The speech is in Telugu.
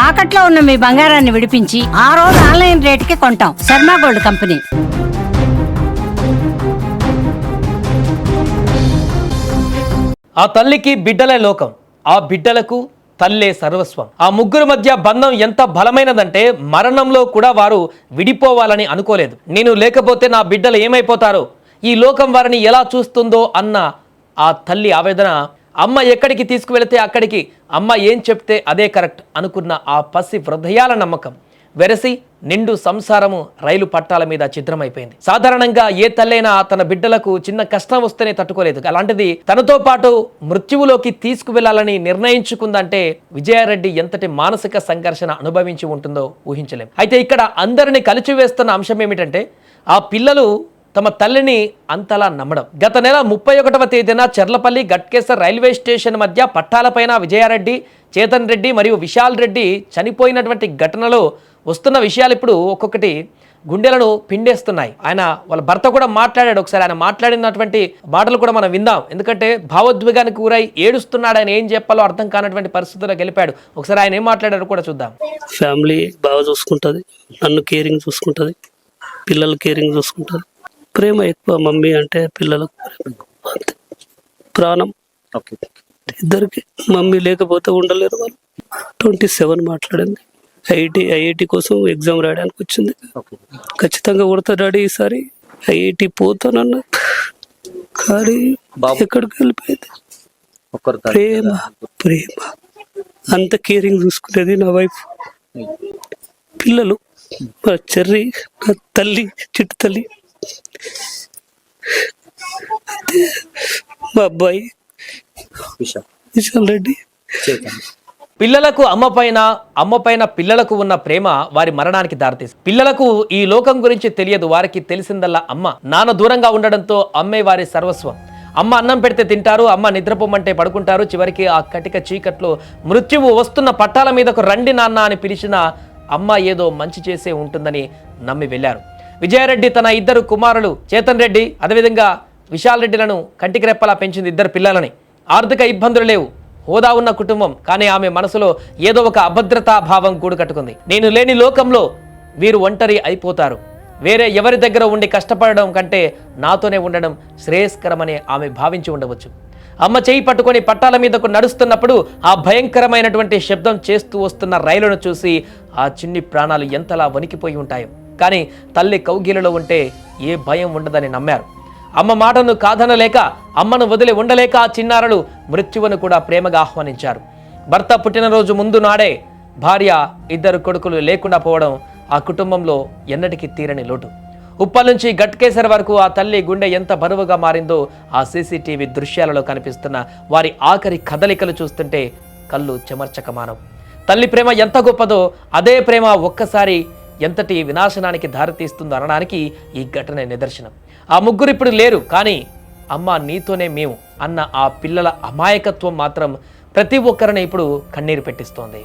తాకట్లో ఉన్న మీ బంగారాన్ని విడిపించి ఆ రోజు ఆన్లైన్ రేటుకి కొంటాం. Sharma gold company. ఆ తల్లికి బిడ్డలే లోకం, ఆ బిడ్డలకు తల్లే సర్వస్వం. ఆ ముగ్గురు మధ్య బంధం ఎంత బలమైనదంటే మరణంలో కూడా వారు విడిపోవాలని అనుకోలేదు. నేను లేకపోతే నా బిడ్డలు ఏమైపోతారో, ఈ లోకం వారిని ఎలా చూస్తుందో అన్న ఆ తల్లి ఆవేదన, అమ్మ ఎక్కడికి తీసుకువెళితే అక్కడికి, అమ్మ ఏం చెప్తే అదే కరెక్ట్ అనుకున్న ఆ పసి హృదయాల నమ్మకం వెరసి నిండు సంసారము రైలు పట్టాల మీద చిత్రమైపోయింది. సాధారణంగా ఏ తల్లైనా తన బిడ్డలకు చిన్న కష్టం వస్తేనే తట్టుకోలేదు. అలాంటిది తనతో పాటు మృత్యువులోకి తీసుకువెళ్లాలని నిర్ణయించుకుందంటే విజయారెడ్డి ఎంతటి మానసిక సంఘర్షణ అనుభవించి ఉంటుందో ఊహించలేం. అయితే ఇక్కడ అందరినీ కలిచివేస్తున్న అంశం ఏమిటంటే ఆ పిల్లలు తమ తల్లిని అంతలా నమ్మడం. గత నెల 31వ తేదీన చెర్లపల్లి గట్కేసర్ రైల్వే స్టేషన్ మధ్య పట్టాలపైన విజయారెడ్డి, చేతన్ రెడ్డి మరియు విశాల్ రెడ్డి చనిపోయినటువంటి ఘటనలో వస్తున్న విషయాలు ఇప్పుడు ఒక్కొక్కటి గుండెలను పిండేస్తున్నాయి. వాళ్ళ భర్త కూడా మాట్లాడాడు. ఒకసారి ఆయన మాట్లాడినటువంటి మాటలు కూడా మనం విందాం. ఎందుకంటే భావోద్వేగానికి గురై ఏడుస్తున్నాడు. ఆయన ఏం చెప్పాలో అర్థం కానటువంటి పరిస్థితుల్లో గెలిపాడు. ఒకసారి ఆయన ఏం మాట్లాడారో కూడా చూద్దాం. ఫ్యామిలీ బాగా చూసుకుంటుంది, నన్ను కేరింగ్ చూసుకుంటుంది, పిల్లలు కేరింగ్ చూసుకుంటుంది. ప్రేమ ఎక్కువ. మమ్మీ అంటే పిల్లలకు అంతే ప్రాణం. ఇద్దరికి మమ్మీ లేకపోతే ఉండలేరు వాళ్ళు. 27 మాట్లాడింది. ఐఐటి కోసం ఎగ్జామ్ రాయడానికి వచ్చింది. ఖచ్చితంగా కొడతా డాడీ ఈసారి, ఐఐటి పోతానన్నా కానీ ఎక్కడికి వెళ్ళిపోయింది. ప్రేమ ప్రేమ అంత కేరింగ్ చూసుకునేది నా వైఫ్. పిల్లలు మా చెర్రి, నా తల్లి, చిట్టు తల్లి, మా అబ్బాయి విశాల్ రెడ్డి. పిల్లలకు అమ్మ పైన పిల్లలకు ఉన్న ప్రేమ వారి మరణానికి దారితీస్తుంది. పిల్లలకు ఈ లోకం గురించి తెలియదు. వారికి తెలిసిందల్లా అమ్మ. నాన్న దూరంగా ఉండడంతో అమ్మే వారి సర్వస్వం. అమ్మ అన్నం పెడితే తింటారు, అమ్మ నిద్రపోమంటే పడుకుంటారు. చివరికి ఆ కటిక చీకట్లో మృత్యువు వస్తున్న పట్టాల మీదకు రండి నాన్న అని పిలిచిన అమ్మ ఏదో మంచి చేసే ఉంటుందని నమ్మి వెళ్ళారు. విజయారెడ్డి తన 2 కుమారులు చేతన్ రెడ్డి అదేవిధంగా విశాల్ రెడ్డిలను కంటికి రెప్పలా పెంచింది. 2 పిల్లలని. ఆర్థిక ఇబ్బందులు లేవు, హోదా ఉన్న కుటుంబం. కానీ ఆమె మనసులో ఏదో ఒక అభద్రతా భావం గూడు కట్టుకుంది. నేను లేని లోకంలో వీరు ఒంటరి అయిపోతారు, వేరే ఎవరి దగ్గర ఉండి కష్టపడడం కంటే నాతోనే ఉండడం శ్రేయస్కరమని ఆమె భావించి ఉండవచ్చు. అమ్మ చేయి పట్టుకొని పట్టాల మీదకు నడుస్తున్నప్పుడు ఆ భయంకరమైనటువంటి శబ్దం చేస్తూ వస్తున్న రైలును చూసి ఆ చిన్ని ప్రాణాలు ఎంతలా వణికిపోయి ఉంటాయో. కానీ తల్లి కౌగిలిలో ఉంటే ఏ భయం ఉండదని నమ్మారు. అమ్మ మాటను కాదనలేక, అమ్మను వదిలి ఉండలేక ఆ చిన్నారులు మృత్యువును కూడా ప్రేమగా ఆహ్వానించారు. భర్త పుట్టినరోజు ముందు నాడే భార్య, 2 కొడుకులు లేకుండా పోవడం ఆ కుటుంబంలో ఎన్నటికీ తీరని లోటు. ఉప్పల్ నుంచి గట్కేసర్ వరకు ఆ తల్లి గుండె ఎంత బరువుగా మారిందో ఆ సీసీటీవీ దృశ్యాలలో కనిపిస్తున్న వారి ఆఖరి కదలికలు చూస్తుంటే కళ్ళు చెమర్చకమానం. తల్లి ప్రేమ ఎంత గొప్పదో అదే ప్రేమ ఒక్కసారి ఎంతటి వినాశనానికి దారితీస్తుందో అనడానికి ఈ ఘటన నిదర్శనం. ఆ ముగ్గురు ఇప్పుడు లేరు, కానీ అమ్మ నీతోనే మేము అన్న ఆ పిల్లల అమాయకత్వం మాత్రం ప్రతి ఒక్కరిని ఇప్పుడు కన్నీరు పెట్టిస్తోంది.